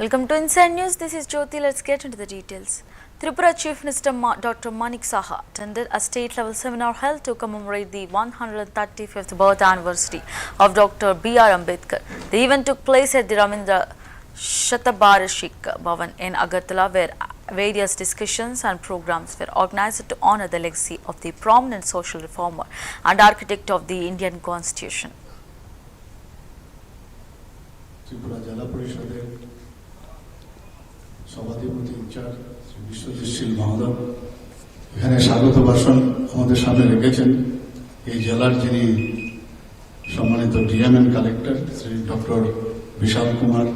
Welcome to Inside News. This is Jyoti. Let's get into the details. Tripura Chief Minister Dr. Manik Saha attended a state-level seminar held to commemorate the 135th birth anniversary of Dr. B.R. Ambedkar. The event took place at the Ramindra Shatabarashik Bhavan in Agartala, where various discussions and programs were organized to honor the legacy of the prominent social reformer and architect of the Indian Constitution. Tripura Jala Parishader সভাধিপতি in charge Shri Biswajit শীল মহোদয় এখানে স্বাগত ভাষণ আমাদের সামনে রেখেছেন এই জেলার যিনি সম্মানিত ডিএমএন কালেক্টর শ্রী ডক্টর বিশাল কুমার,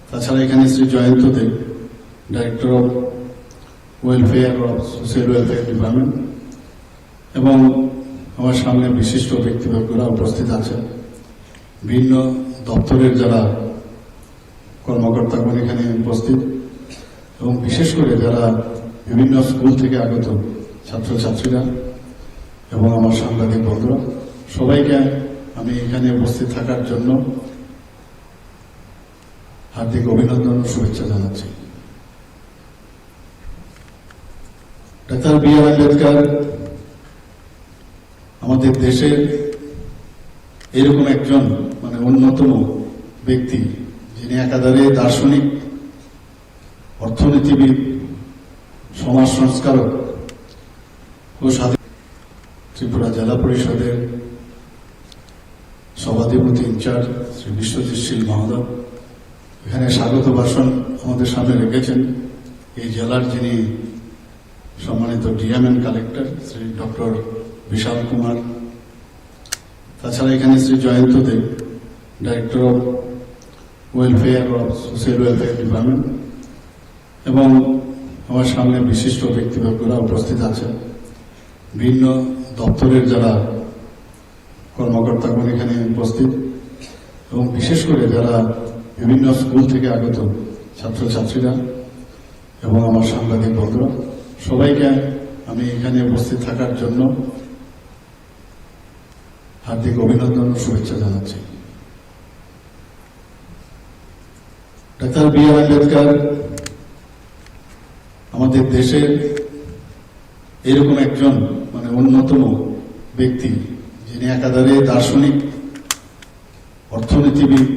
তাছাড়া এখানে Shri Jayanta Deb, director of welfare of social welfare department, এবং আমার সামনে বিশিষ্ট ব্যক্তিবর্গরা উপস্থিত আছেন। বিভিন্ন দপ্তরের যারা কর্মকর্তাগণ এখানে উপস্থিত এবং বিশেষ করে যারা বিভিন্ন স্কুল থেকে আগত ছাত্রছাত্রীরা এবং আমার সাংবাদিক বন্ধুরা, সবাইকে আমি এখানে উপস্থিত থাকার জন্য হার্দিক অভিনন্দন ও শুভেচ্ছা জানাচ্ছি। Doctor B.R.. আম্বেদকর আমাদের দেশের এরকম একজন অন্যতম ব্যক্তি, যিনি একাধারে দার্শনিক, অর্থনীতিবিদ, সমাজ সংস্কারক ও ত্রিপুরা জেলা পরিষদের সভাধিপতি ইনচার্জ শ্রী বিশ্বজিৎ শীল মহোদয় এখানে স্বাগত ভাষণ আমাদের সামনে রেখেছেন এই জেলার যিনি সম্মানিত ডিএমএন কালেক্টর শ্রী ডক্টর বিশাল কুমার, তাছাড়া এখানে Shri Jayanta Deb, director of welfare of social welfare department, এবং আমার সামনে বিশিষ্ট ব্যক্তিবর্গরা উপস্থিত আছেন। বিভিন্ন দপ্তরের যারা কর্মকর্তাগণ এখানে উপস্থিত এবং বিশেষ করে যারা বিভিন্ন স্কুল থেকে আগত ছাত্রছাত্রীরা এবং আমার সাংবাদিক বন্ধুরা, সবাইকে আমি এখানে উপস্থিত থাকার জন্য হার্দিক অভিনন্দন ও শুভেচ্ছা জানাচ্ছি। Doctor B.R.. আম্বেদকর আমাদের দেশের এরকম একজন অন্যতম ব্যক্তি, যিনি একাধারে দার্শনিক, অর্থনীতিবিদ,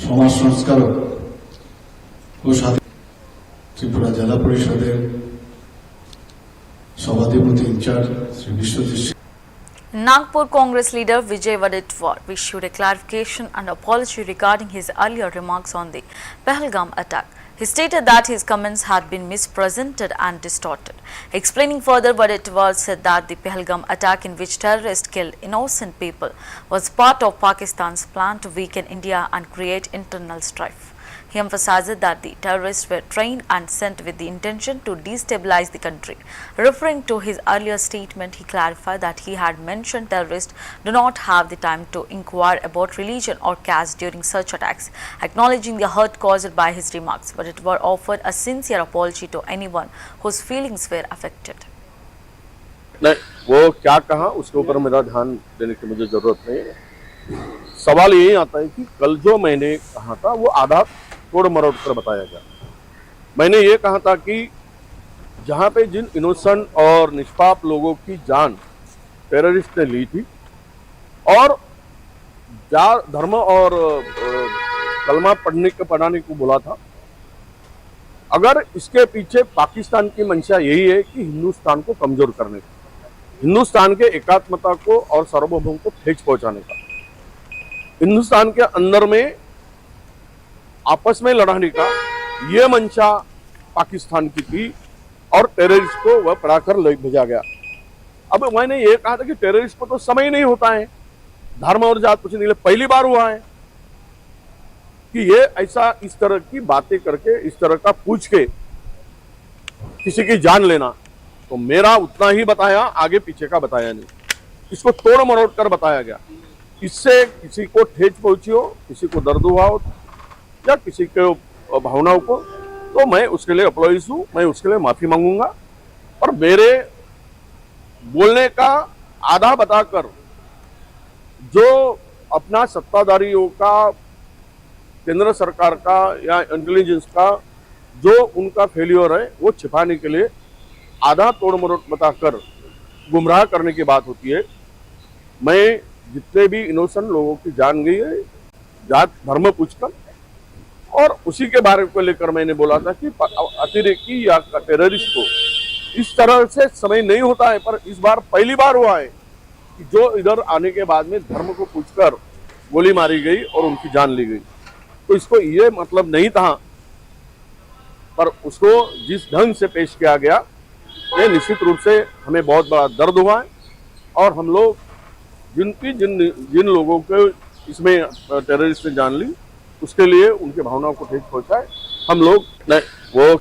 সমাজ সংস্কারক ও ত্রিপুরা জেলা পরিষদের সভাধিপতি in charge Shri Biswajit. Nagpur Congress leader Vijay Wadetwar issued a clarification and apology regarding his earlier remarks on the Pahalgam attack. He stated that his comments had been misrepresented and distorted. Explaining further, Wadetwar said that the Pahalgam attack, in which terrorists killed innocent people, was part of Pakistan's plan to weaken India and create internal strife. He emphasized that the terrorists were trained and sent with the intention to destabilize the country. Referring to his earlier statement, he clarified that he had mentioned terrorists do not have the time to inquire about religion or caste during such attacks, acknowledging the hurt caused by his remarks, but it were offered a sincere apology to anyone whose feelings were affected. नहीं, वो क्या कहा उसके ऊपर मेरा ध्यान देने की मुझे जरूरत नहीं है। सवाल यही आता है कि कल जो मैंने कहा था वो आधा तोड़ मरोड़ कर बताया गया। मैंने ये कहा था कि जहां पे जिन इनोसेंट और निष्पाप लोगों की जान टेररिस्ट ने ली थी और धर्म और कलमा पढ़ाने को बोला था, अगर इसके पीछे पाकिस्तान की मंशा यही है कि हिंदुस्तान को कमजोर करने का, हिंदुस्तान के एकात्मता को और सार्वभौम को ठेस पहुंचाने का, हिंदुस्तान के अंदर में आपस में लड़ाने का ये मंशा पाकिस्तान की थी और टेररिस्ट को वह पढ़ाकर ले भेजा गया। अब मैंने ये कहा था कि टेररिस्ट को तो समय नहीं होता है, धर्म और जात कुछ नहीं, पहली बार हुआ है कि ये ऐसा इस तरह की बातें करके इस तरह का पूछ के किसी की जान लेना। तो मेरा उतना ही बताया, आगे पीछे का बताया नहीं, इसको तोड़ मरोड़ कर बताया गया। इससे किसी को ठेस पहुंची हो, किसी को दर्द हुआ हो या किसी के भावनाओं को, तो मैं उसके लिए अप्लॉइज हूं, मैं उसके लिए माफी मांगूंगा। और मेरे बोलने का आधा बताकर जो अपना सत्ताधारियों का केंद्र सरकार का या इंटेलिजेंस का जो उनका फेल्योर है वो छिपाने के लिए आधा तोड़ मरोड़ बताकर गुमराह करने की बात होती है। मैं जितने भी इनोसेंट लोगों की जान गई है जात धर्म पूछकर, और उसी के बारे को लेकर मैंने बोला था कि अतिरेकी या टेररिस्ट को इस तरह से समय नहीं होता है, पर इस बार पहली बार हुआ है कि जो इधर आने के बाद में धर्म को पूछकर गोली मारी गई और उनकी जान ली गई। तो इसको ये मतलब नहीं था, पर उसको जिस ढंग से पेश किया गया ये निश्चित रूप से हमें बहुत बड़ा दर्द हुआ है। और हम लोग जिन लोगों को इसमें टेररिस्ट ने जान ली उसके लिए उनके भावनाओं को ठेस पहुंचा है। हम लोग वो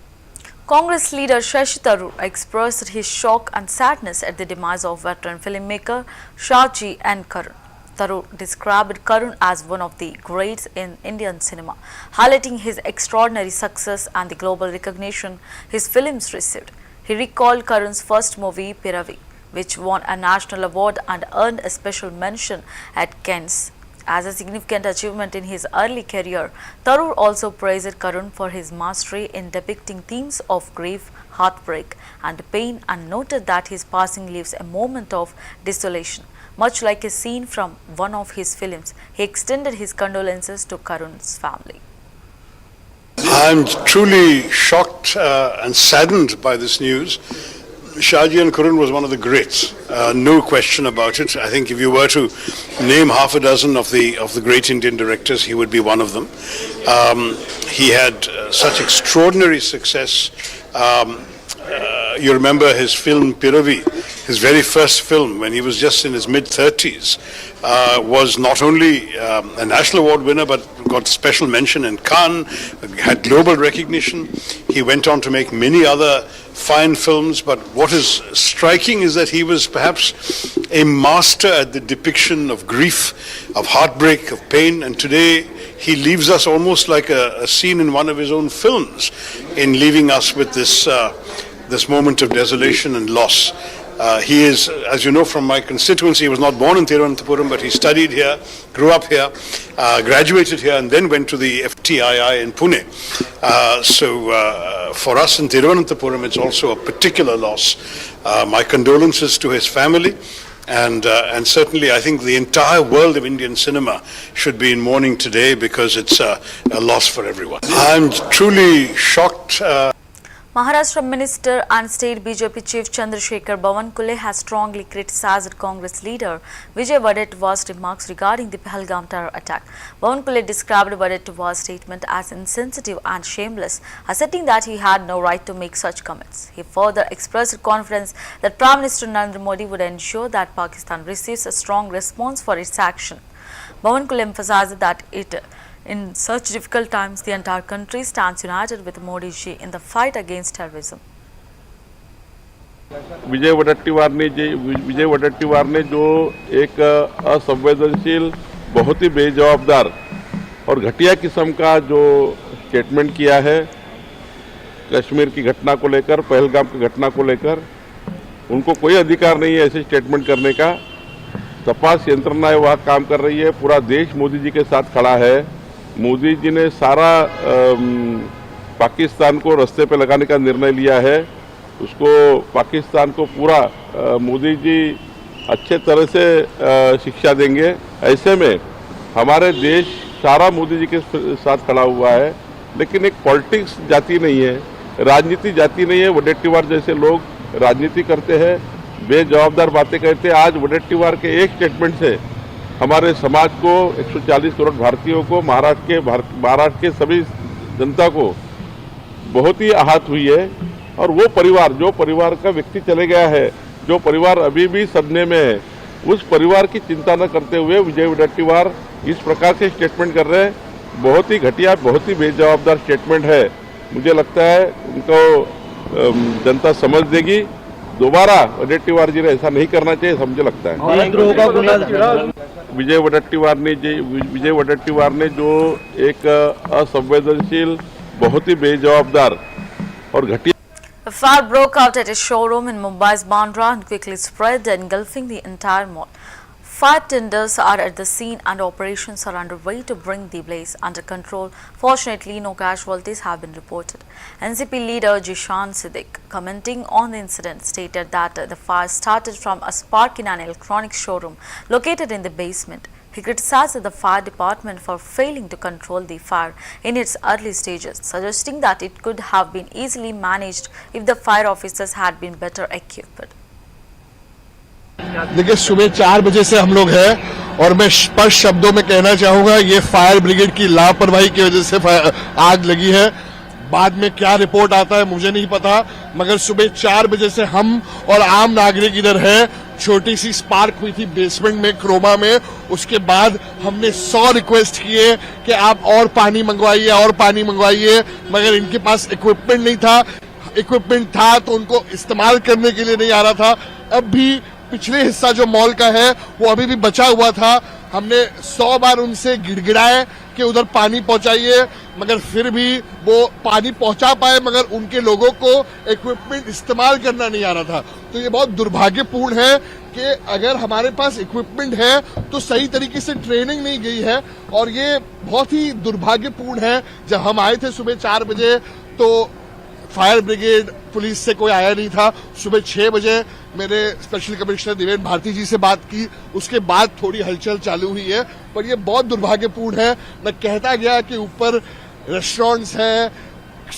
Congress leader Shashi Tharoor expressed his shock and sadness at the demise of veteran filmmaker Shahji and Karun. Tharoor described Karun as one of the greats in Indian cinema, highlighting his extraordinary success and the global recognition his films received. He recalled Karun's first movie, Piravi, which won a national award and earned a special mention at Cannes. As a significant achievement in his early career, Tharoor also praised Karun for his mastery in depicting themes of grief, heartbreak and pain, and noted that his passing leaves a moment of desolation. Much like a scene from one of his films, he extended his condolences to Karun's family. I'm truly shocked and saddened by this news. Shahji and Karun was one of the greats, no question about it. I think if you were to name half a dozen of the great Indian directors, he would be one of them. He had such extraordinary success. You remember his film Piravi, his very first film when he was just in his mid-30s, was not only a national award winner but got special mention in Cannes, had global recognition. He went on to make many other fine films, but what is striking is that he was perhaps a master at the depiction of grief, of heartbreak, of pain, and today he leaves us almost like a scene in one of his own films in leaving us with this moment of desolation and loss. He is, as you know from my constituency, he was not born in Thiruvananthapuram, but he studied here, grew up here, graduated here, and then went to the FTII in Pune. So for us in Thiruvananthapuram, it's also a particular loss. My condolences to his family. And certainly I think the entire world of Indian cinema should be in mourning today because it's a loss for everyone. I'm truly shocked. Maharashtra Minister and State BJP Chief Chandrasekhar Bawankule has strongly criticized Congress leader Vijay Wadettiwar's remarks regarding the Pahalgam terror attack. Bawankule described Wadettiwar's statement as insensitive and shameless, asserting that he had no right to make such comments. He further expressed confidence that Prime Minister Narendra Modi would ensure that Pakistan receives a strong response for its action. Bawankule emphasized that in such difficult times, the entire country stands united with Modi ji in the fight against terrorism. विजय वडेट्टीवार ने जो एक असंवेदनशील, बहुत ही बेजवाबदार और घटिया किस्म का जो स्टेटमेंट किया है कश्मीर की घटना को लेकर, पहलगाम की घटना को लेकर, उनको कोई अधिकार नहीं है ऐसे स्टेटमेंट करने का। तपास यंत्रणाएं वहाँ काम कर रही है, पूरा देश मोदी जी के साथ खड़ा है। मोदी जी ने सारा पाकिस्तान को रास्ते पे लगाने का निर्णय लिया है। उसको पाकिस्तान को पूरा मोदी जी अच्छे तरह से शिक्षा देंगे। ऐसे में हमारे देश सारा मोदी जी के साथ खड़ा हुआ है, लेकिन एक पॉलिटिक्स जाती नहीं है, राजनीति जाती नहीं है। वडेट्टीवार जैसे लोग राजनीति करते हैं, बेजवाबदार बातें करते हैं। आज वडेट्टीवार के एक स्टेटमेंट से हमारे समाज को, 140 करोड़ भारतीयों को, महाराष्ट्र के सभी जनता को बहुत ही आहत हुई है। और वो परिवार, जो परिवार का व्यक्ति चले गया है, जो परिवार अभी भी सदमे में है, उस परिवार की चिंता न करते हुए विजय वडेट्टीवार इस प्रकार से स्टेटमेंट कर रहे हैं। बहुत ही घटिया, बहुत ही बेजवाबदार स्टेटमेंट है। मुझे लगता है उनको जनता समझ देगी। दोबारा वडेट्टीवार जी ने ऐसा नहीं करना चाहिए, मुझे लगता है। विजय वडेट्टीवार ने जो एक असंवेदनशील, बहुत ही बेजवाबदार और घटिया A fire broke out at a showroom in Mumbai's Bandra and quickly spread, engulfing the entire mall. fire tenders are at the scene and operations are underway to bring the blaze under control. Fortunately, no casualties have been reported. NCP leader Jishan Siddique, commenting on the incident, stated that the fire started from a spark in an electronics showroom located in the basement. He criticized the fire department for failing to control the fire in its early stages, suggesting that it could have been easily managed if the fire officers had been better equipped. देखिए, सुबह 4 बजे से हम लोग हैं और मैं स्पष्ट शब्दों में कहना चाहूंगा, ये फायर ब्रिगेड की लापरवाही की वजह से आग लगी है। बाद में क्या रिपोर्ट आता है मुझे नहीं पता, मगर सुबह 4 बजे से हम और आम नागरिक इधर हैं। छोटी सी स्पार्क हुई थी बेसमेंट में, क्रोमा में। उसके बाद हमने 100 रिक्वेस्ट किए कि आप और पानी मंगवाइए और पानी मंगवाइए, मगर इनके पास इक्विपमेंट नहीं था। इक्विपमेंट था तो उनको इस्तेमाल करने के लिए नहीं आ रहा था। अब भी पिछले हिस्सा जो मॉल का है वो अभी भी बचा हुआ था। हमने 100 बार उनसे गिड़गिड़ाए कि उधर पानी पहुंचाइए, मगर फिर भी वो पानी पहुंचा पाए, मगर उनके लोगों को इक्विपमेंट इस्तेमाल करना नहीं आ रहा था। तो ये बहुत दुर्भाग्यपूर्ण है कि अगर हमारे पास इक्विपमेंट है तो सही तरीके से ट्रेनिंग नहीं गई है, और ये बहुत ही दुर्भाग्यपूर्ण है। जब हम आए थे सुबह 4 बजे तो फायर ब्रिगेड पुलिस से कोई आया नहीं था। सुबह 6 बजे मेरे स्पेशल कमिश्नर देवेंद्र भारती जी से बात की, उसके बाद थोड़ी हलचल चालू हुई है, पर यह बहुत दुर्भाग्यपूर्ण है। मैं कहता गया कि ऊपर रेस्टोरेंट्स हैं,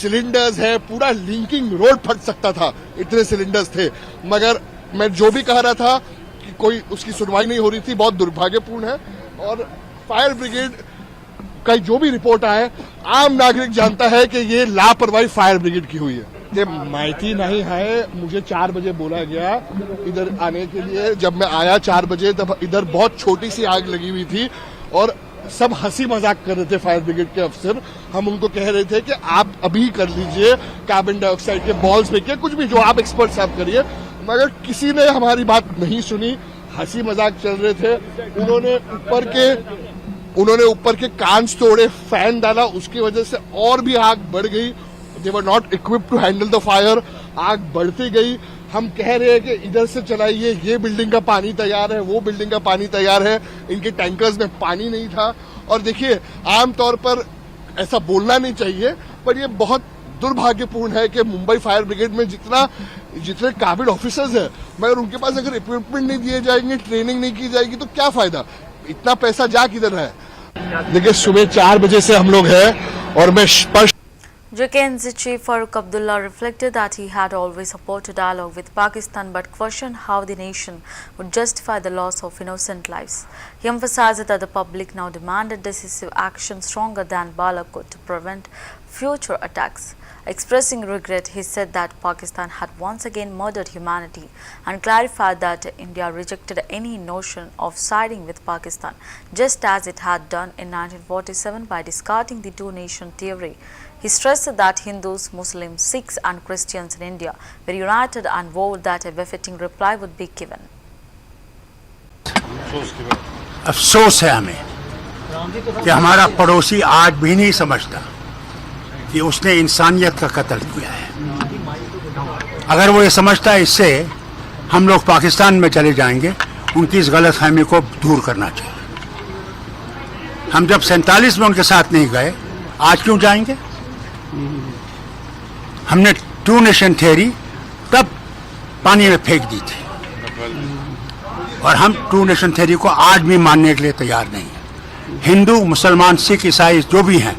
सिलेंडर्स हैं, पूरा लिंकिंग रोड फट सकता था, इतने सिलेंडर्स थे, मगर मैं जो भी कह रहा था कि कोई उसकी सुनवाई नहीं हो रही थी। बहुत दुर्भाग्यपूर्ण है। और फायर ब्रिगेड का जो भी रिपोर्ट आए, आम नागरिक जानता है कि ये लापरवाही फायर ब्रिगेड की हुई है। ये माहिती नहीं है, मुझे 4 बजे बोला गया इधर आने के लिए। जब मैं आया 4 बजे तब इधर बहुत छोटी सी आग लगी हुई थी और सब हंसी मजाक कर रहे थे फायर ब्रिगेड के अफसर। हम उनको कह रहे थे कि आप अभी कर लीजिए, कार्बन डाइऑक्साइड के बॉल्स फेंकिए, कुछ भी जो आप एक्सपर्ट साहब करिए, मगर किसी ने हमारी बात नहीं सुनी। हंसी मजाक चल रहे थे। उन्होंने ऊपर के कांच तोड़े, फैन डाला, उसकी वजह से और भी आग बढ़ गई। They were not equipped to handle the fire. आग बढ़ती गई। हम कह रहे हैं कि इधर से चलाइए, ये बिल्डिंग का पानी तैयार है, वो बिल्डिंग का पानी तैयार है। इनके टैंकर्स में पानी नहीं था। और देखिए, आमतौर पर ऐसा बोलना नहीं चाहिए, पर यह बहुत दुर्भाग्यपूर्ण है कि मुंबई फायर ब्रिगेड में जितने काबिल ऑफिसर्स हैं, मगर उनके पास अगर इक्विपमेंट नहीं दिए जाएंगे, ट्रेनिंग नहीं की जाएगी, तो क्या फायदा? इतना पैसा जा किधर है? देखिए, सुबह 4 बजे से हम लोग हैं और मैं स्पष्ट JKNZ Chief Farooq Abdullah reflected that he had always supported dialogue with Pakistan but questioned how the nation would justify the loss of innocent lives. He emphasized that the public now demanded decisive action stronger than Balakot to prevent future attacks. Expressing regret, he said that Pakistan had once again murdered humanity and clarified that India rejected any notion of siding with Pakistan, just as it had done in 1947 by discarding the two-nation theory. He stressed that Hindus, Muslims, Sikhs and Christians in India were united and vowed that a befitting reply would be given. अफसोस है हमें कि हमारा पड़ोसी आज भी नहीं समझता कि उसने इंसानियत का कत्ल किया है। अगर वो ये समझता है, इससे हम लोग पाकिस्तान में चले जाएंगे, उनकी इस गलतफहमी को दूर करना चाहिए। हम जब 47 में उनके साथ नहीं गए, आज क्यों जाएंगे? हमने टू नेशन थियरी तब पानी में फेंक दी थी और हम टू नेशन थियरी को आज भी मानने के लिए तैयार नहीं है। हिंदू, मुसलमान, सिख, ईसाई जो भी हैं,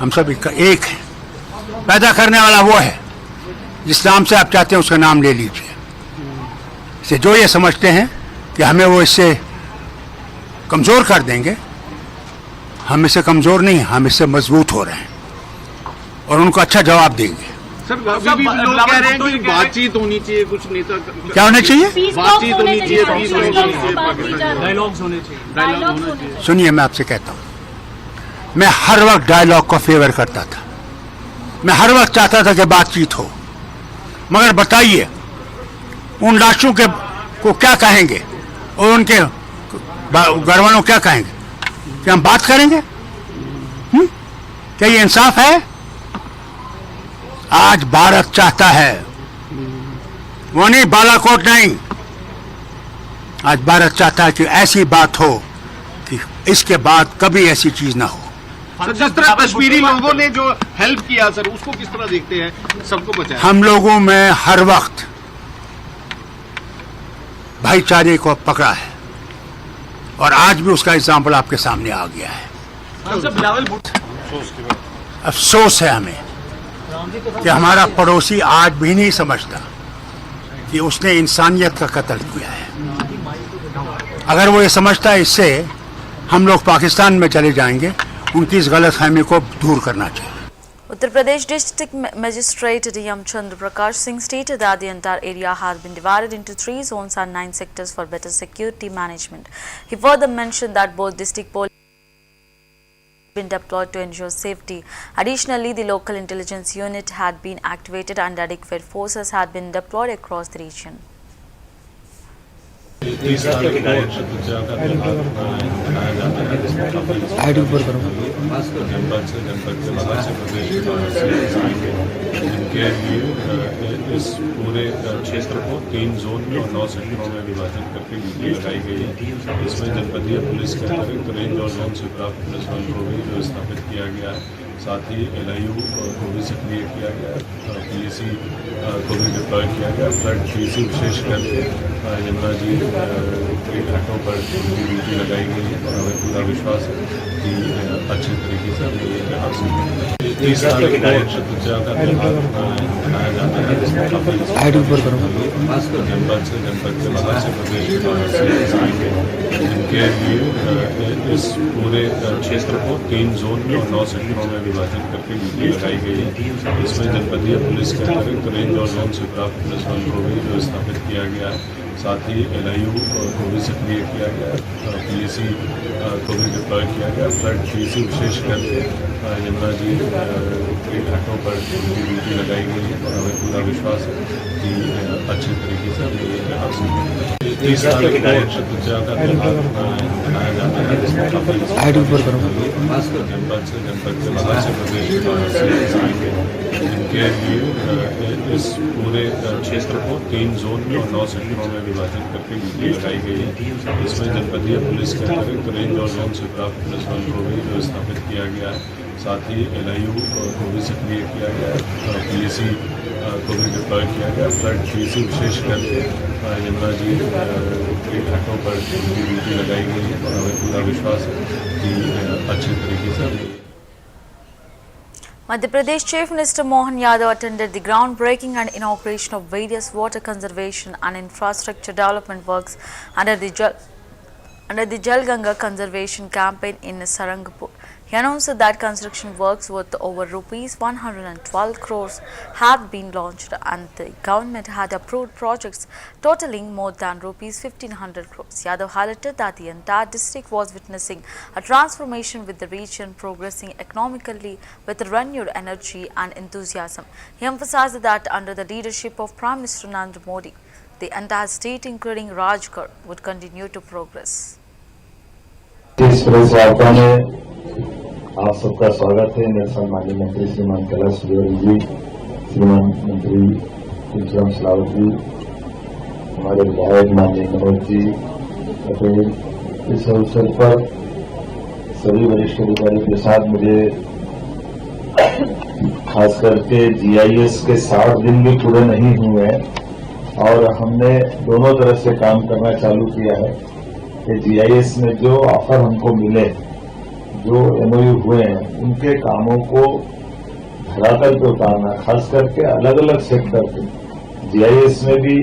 हम सब एक हैं। पैदा करने वाला वो है, जिस नाम से आप चाहते हैं उसका नाम ले लीजिए। इसे जो ये समझते हैं कि हमें वो इससे कमज़ोर कर देंगे, हम इससे कमज़ोर नहीं, हम इससे मजबूत हो रहे हैं और उनको अच्छा जवाब देंगे। सर, अभी भी लोग कह रहे हैं कि बातचीत होनी चाहिए, कुछ नेता क्या होना चाहिए? बातचीत होनी चाहिए, डायलॉग्स होने चाहिए। सुनिए, मैं आपसे कहता हूँ, मैं हर वक्त डायलॉग को फेवर करता था। मैं हर वक्त चाहता था कि बातचीत हो, मगर बताइए उन लाशों के को क्या कहेंगे और उनके घर वालों क्या कहेंगे कि हम बात करेंगे? क्या ये इंसाफ है? आज भारत चाहता है, वो नहीं, बालाकोट नहीं, आज भारत चाहता है कि ऐसी बात हो कि इसके बाद कभी ऐसी चीज ना हो। सर, जिस तरह कश्मीरी लोगों ने जो हेल्प किया सर, उसको किस तरह देखते हैं? सबको बचाया। हम लोगों में हर वक्त भाईचारे को पकड़ा है और आज भी उसका एग्जाम्पल आपके सामने आ गया है। अफसोस है हमें कि हमारा पड़ोसी आज भी नहीं समझता कि उसने इंसानियत का कत्ल किया है। अगर वो ये समझता है, इससे हम लोग पाकिस्तान में चले जाएंगे। उनकी इस गलतफहमी को दूर करना चाहिए। Uttar Pradesh District Magistrate D.M. Chandra Prakash Singh stated that the entire area has been divided into 3 zones and 9 sectors for better security management. He further mentioned that both district police have been deployed to ensure safety. Additionally, the local intelligence unit had been activated and adequate forces had been deployed across the region. जनपद से जनपद के बाहर से प्रदेश के बाहर से आएंगे, जिनके लिए इस पूरे क्षेत्र को 3 जोन में और 9 सेक्टरों में विभाजित करके ड्यूटी लगाई गई है। इसमें जनपदीय पुलिस के अतिरिक्त रेंज और जोन से प्राप्त पुलिस बल को भी स्थापित किया गया है। साथ ही LIU को भी सक्रिय किया गया, PAC को भी डिप्लॉय किया गया। फ्लड PAC विशेष करके यमुना जी के घाटों पर ड्यूटी लगाई गई है और हमें पूरा विश्वास है कि अच्छे तरीके से हम ये हासिल करेंगे। 30 साल के शतुजा का त्यौहार मनाया जाता है, जिसमें काफी जनपद से जनपद के बाहर से प्रदेश के बाहर से आएंगे, जिनके लिए इस पूरे क्षेत्र को 3 जोन में और 9 सेक्टरों में विभाजित करके ड्यूटी लगाई गई है। इसमें जनपदीय पुलिस के अतिरिक्त रेंज और जोन से प्राप्त पुलिस बल को भी स्थापित किया गया है। साथ ही LIU को भी सक्रिय किया गया, PAC को भी डिप्लॉय किया गया। फ्लड PAC विशेष करके यमुना जी के घाटों पर ड्यूटी लगाई गई है और हमें पूरा विश्वास है कि अच्छे तरीके से हम ये हासिल करेंगे। 30 साल के शतुजा का त्यौहार मनाया जाता है, जिसमें काफी जनपद से जनपद के बाहर से प्रदेश के बाहर से आएंगे, जिनके लिए इस पूरे क्षेत्र को 3 जोन में और 9 सेक्टरों में विभाजित करके ड्यूटी लगाई गई है। इसमें जनपदीय पुलिस के अतिरिक्त रेंज और जोन से प्राप्त पुलिस बल को भी स्थापित किया गया है। साथ ही LIU को भी सक्रिय किया गया, PAC को भी डिप्लॉय किया गया। फ्लड PAC विशेष करके यमुना जी के घाटों पर ड्यूटी लगाई गई है और हमें पूरा विश्वास है कि अच्छे तरीके से हम Madhya Pradesh Chief Minister Mohan Yadav attended the groundbreaking and inauguration of various water conservation and infrastructure development works under the Jal Ganga Conservation Campaign in Sarangpur. He announced that construction works worth over rupees 112 crores have been launched and the government had approved projects totaling more than rupees 1500 crores. Yadav highlighted that the entire district was witnessing a transformation with the region progressing economically with renewed energy and enthusiasm. He emphasized that under the leadership of Prime Minister Narendra Modi, the entire state including Rajgarh would continue to progress. आप सबका स्वागत है। मेरे साथ माननीय मंत्री श्रीमान कैलाश विजयवर्गीय जी, श्रीमान मंत्री तुलसीराम सिलावट जी, हमारे विधायक माननीय मनोज जी पटेल। इस अवसर पर सभी वरिष्ठ अधिकारियों के साथ मुझे खास करके GIS के 60 दिन भी पूरे नहीं हुए हैं और हमने दोनों तरफ से काम करना चालू किया है कि GIS में जो ऑफर हमको मिले, जो MOU हुए हैं, उनके कामों को धरातल पे उतारना, खास करके अलग अलग सेक्टर पे। GIS में भी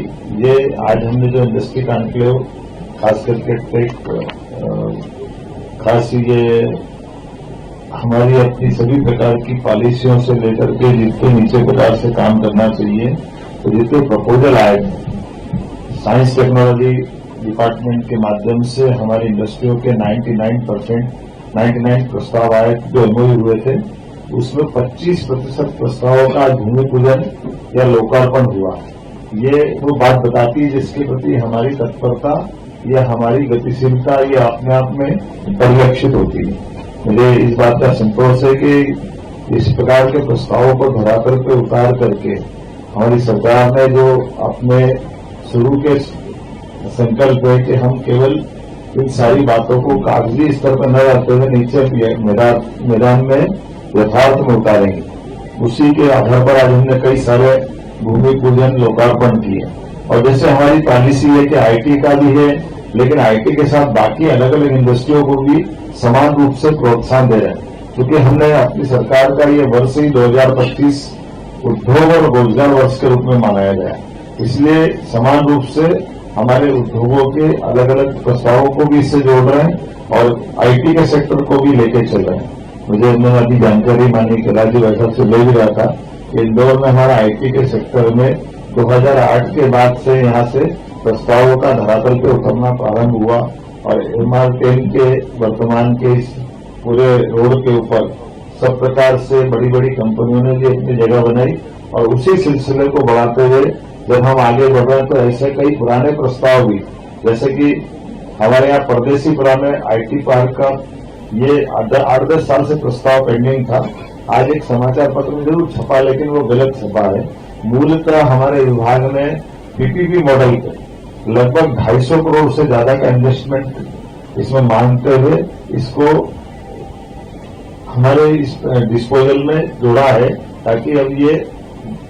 ये आज हमने जो इंडस्ट्री कॉन्क्लेव खास करके टेक, खास ये हमारी अपनी सभी प्रकार की पॉलिसियों से लेकर के जितने नीचे प्रकार से काम करना चाहिए, तो जितने प्रपोजल आए साइंस टेक्नोलॉजी डिपार्टमेंट के माध्यम से हमारी इंडस्ट्रियों के 99 प्रस्ताव आए जो MOU हुए थे, उसमें 25% प्रस्तावों का भूमि पूजन या लोकार्पण हुआ। ये वो बात बताती है जिसके प्रति हमारी तत्परता या हमारी गतिशीलता ये अपने आप में परिलक्षित होती है। मुझे इस बात का संतोष है कि इस प्रकार के प्रस्तावों को धरातल पे उतार करके हमारी सरकार ने जो अपने शुरू के संकल्प है कि हम केवल इन सारी बातों को कागजी स्तर पर न रखते हुए नीचे मैदान में यथार्थ में उतारेंगे। उसी के आधार पर आज हमने कई सारे भूमि पूजन लोकार्पण किए। और जैसे हमारी पॉलिसी है कि आईटी का भी है, लेकिन आईटी के साथ बाकी अलग अलग इंडस्ट्रियों को भी समान रूप से प्रोत्साहन दे रहे हैं, क्योंकि हमने अपनी सरकार का ये वर्ष ही 2025 उद्योग और रोजगार वर्ष के रूप में मनाया गया। इसलिए समान रूप से हमारे उद्योगों के अलग अलग प्रस्तावों को भी इससे जोड़ रहे हैं और आईटी के सेक्टर को भी लेके चल रहे हैं। मुझे उन्होंने अभी जानकारी मानी कि राज्य बैठक से ले भी रहा था कि इंदौर में हमारा आईटी के सेक्टर में 2008 के बाद से यहाँ से प्रस्तावों का धरातल पे उतरना प्रारंभ हुआ और MR10 के वर्तमान के इस पूरे रोड के ऊपर सब प्रकार से बड़ी बड़ी कंपनियों ने भी अपनी जगह बनाई। और उसी सिलसिले को बढ़ाते हुए जब हम आगे बढ़ रहे हैं तो ऐसे कई पुराने प्रस्ताव भी, जैसे कि हमारे यहाँ परदेसीपुरा में आईटी पार्क का ये 8-10 साल से प्रस्ताव पेंडिंग था। आज एक समाचार पत्र में जरूर छपा, लेकिन वो गलत छपा है। मूलतः हमारे विभाग ने पीपीपी मॉडल पे लगभग 250 करोड़ से ज्यादा का इन्वेस्टमेंट इसमें मांगते हुए इसको हमारे इस डिस्पोजल में जोड़ा है, ताकि अब ये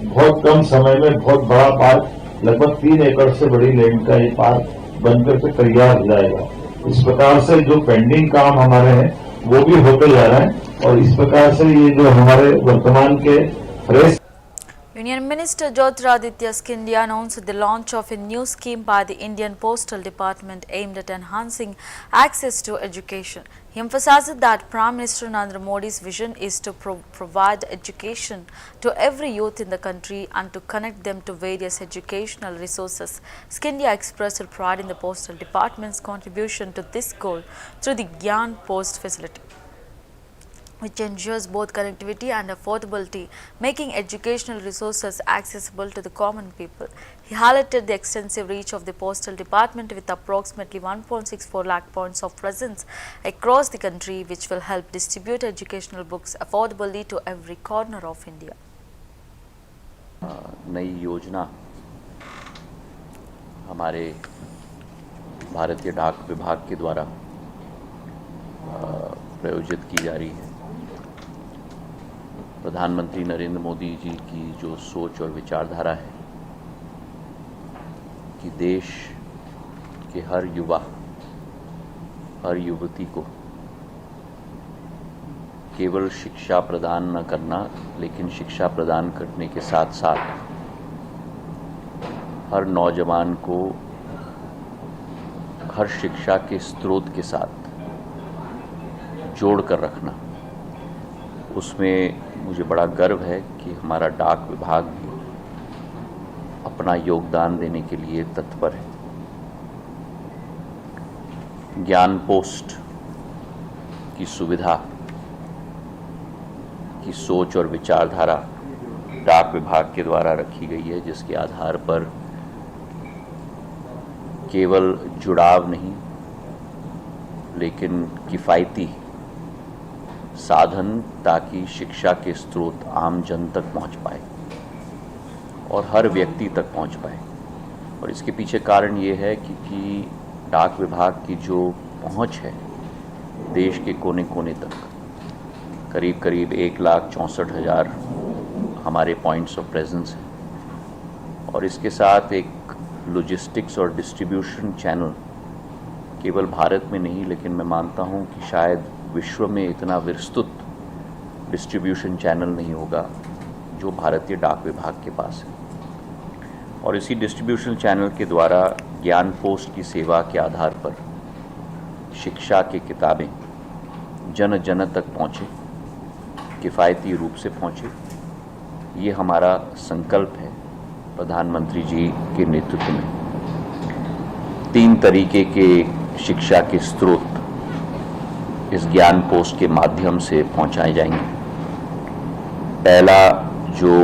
बहुत कम समय में बहुत बड़ा पार्क, लगभग 3 एकड़ से बड़ी लैंड का ये पार्क बनकर के तैयार हो जाएगा। इस प्रकार से जो पेंडिंग काम हमारे हैं वो भी होते जा रहे हैं और इस प्रकार से ये जो हमारे वर्तमान के fresh Union Minister Jyotiraditya Scindia announced the launch of a new scheme by the Indian Postal Department aimed at enhancing access to education. He emphasized that Prime Minister Narendra Modi's vision is to provide education to every youth in the country and to connect them to various educational resources. Scindia expressed her pride in the Postal Department's contribution to this goal through the Gyan Post facility, which ensures both connectivity and affordability, making educational resources accessible to the common people. He highlighted the extensive reach of the Postal Department with approximately 1.64 lakh points of presence across the country, which will help distribute educational books affordably to every corner of India. नई योजना हमारे भारतीय डाक विभाग के द्वारा प्रायोजित की जा रही है। प्रधानमंत्री नरेंद्र मोदी जी की जो सोच और विचारधारा है कि देश के हर युवा, हर युवती को केवल शिक्षा प्रदान न करना, लेकिन शिक्षा प्रदान करने के साथ साथ हर नौजवान को हर शिक्षा के स्रोत के साथ जोड़ कर रखना, उसमें मुझे बड़ा गर्व है कि हमारा डाक विभाग भी अपना योगदान देने के लिए तत्पर है। ज्ञान पोस्ट की सुविधा की सोच और विचारधारा डाक विभाग के द्वारा रखी गई है, जिसके आधार पर केवल जुड़ाव नहीं, लेकिन किफ़ायती साधन ताकि शिक्षा के स्रोत आम जन तक पहुंच पाए और हर व्यक्ति तक पहुंच पाए। और इसके पीछे कारण ये है कि डाक विभाग की जो पहुंच है देश के कोने कोने तक, करीब करीब 1,64,000 हमारे पॉइंट्स ऑफ प्रेजेंस हैं, और इसके साथ एक लॉजिस्टिक्स और डिस्ट्रीब्यूशन चैनल केवल भारत में नहीं, लेकिन मैं मानता हूं कि शायद विश्व में इतना विस्तृत डिस्ट्रीब्यूशन चैनल नहीं होगा जो भारतीय डाक विभाग के पास है। और इसी डिस्ट्रीब्यूशन चैनल के द्वारा ज्ञान पोस्ट की सेवा के आधार पर शिक्षा की किताबें जन जन तक पहुँचे, किफ़ायती रूप से पहुँचे, ये हमारा संकल्प है प्रधानमंत्री जी के नेतृत्व में। 3 तरीके के शिक्षा के स्रोत इस ज्ञान पोस्ट के माध्यम से पहुंचाए जाएंगे। पहला, जो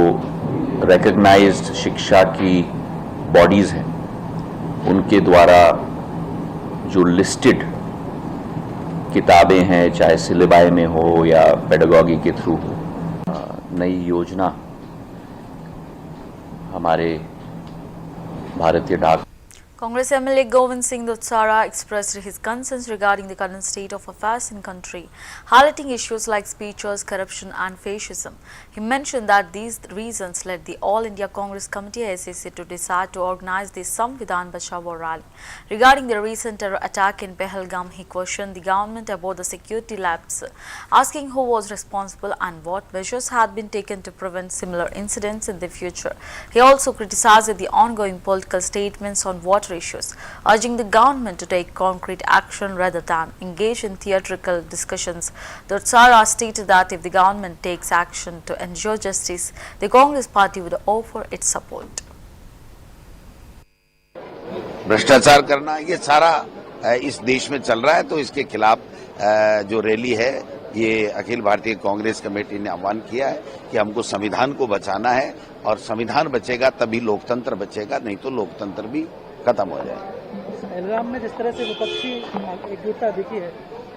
रिकॉग्नाइज्ड शिक्षा की बॉडीज़ हैं उनके द्वारा जो लिस्टेड किताबें हैं, चाहे सिलेबाई में हो या पेडागॉजी के थ्रू हो, नई योजना हमारे भारतीय डाक। Congress MLA Govind Singh Dotsara expressed his concerns regarding the current state of affairs in country, highlighting issues like speeches, corruption and fascism. He mentioned that these reasons led the All India Congress Committee (AICC) to decide to organize the Samvidhan Bachao rally. Regarding the recent terror attack in Pahalgam, he questioned the government about the security lapse, asking who was responsible and what measures had been taken to prevent similar incidents in the future. He also criticized the ongoing political statements on water issues, urging the government to take concrete action rather than engage in theatrical discussions. Dotsara stated that if the government takes action to ensure justice, the Congress party would offer its support. भ्रष्टाचार करना ये सारा इस देश में चल रहा है, तो इसके खिलाफ जो रैली है ये अखिल भारतीय कांग्रेस कमेटी ने आह्वान किया है कि हमको संविधान को बचाना है और संविधान बचेगा तभी लोकतंत्र बचेगा, नहीं तो लोकतंत्र भी खत्म हो जाएगा। पहलगाम में जिस तरह से विपक्षी एकजुटता दिखी है,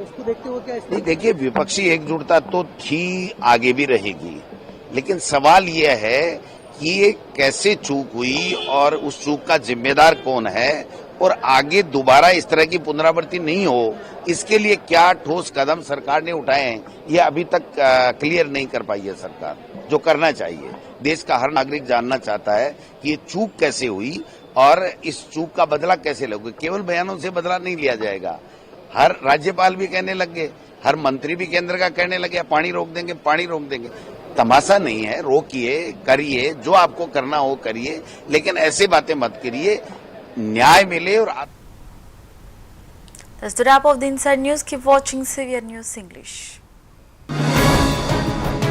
उसको देखते हुए क्या नहीं, देखिए विपक्षी एकजुटता तो थी, आगे भी रहेगी, लेकिन सवाल यह है कि ये कैसे चूक हुई और उस चूक का जिम्मेदार कौन है और आगे दोबारा इस तरह की पुनरावृत्ति नहीं हो, इसके लिए क्या ठोस कदम सरकार ने उठाए हैं, ये अभी तक क्लियर नहीं कर पाई है सरकार। जो करना चाहिए, देश का हर नागरिक जानना चाहता है कि ये चूक कैसे हुई और इस चूक का बदला कैसे लोगे। केवल बयानों से बदला नहीं लिया जाएगा। हर राज्यपाल भी कहने लगे, हर मंत्री भी केंद्र का कहने लगे पानी रोक देंगे, पानी रोक देंगे। तमाशा नहीं है, रोकिए, करिए, जो आपको करना हो करिए, लेकिन ऐसे बातें मत करिए, न्याय मिले। और That's the wrap of the Inside News. Keep watching CVR News English.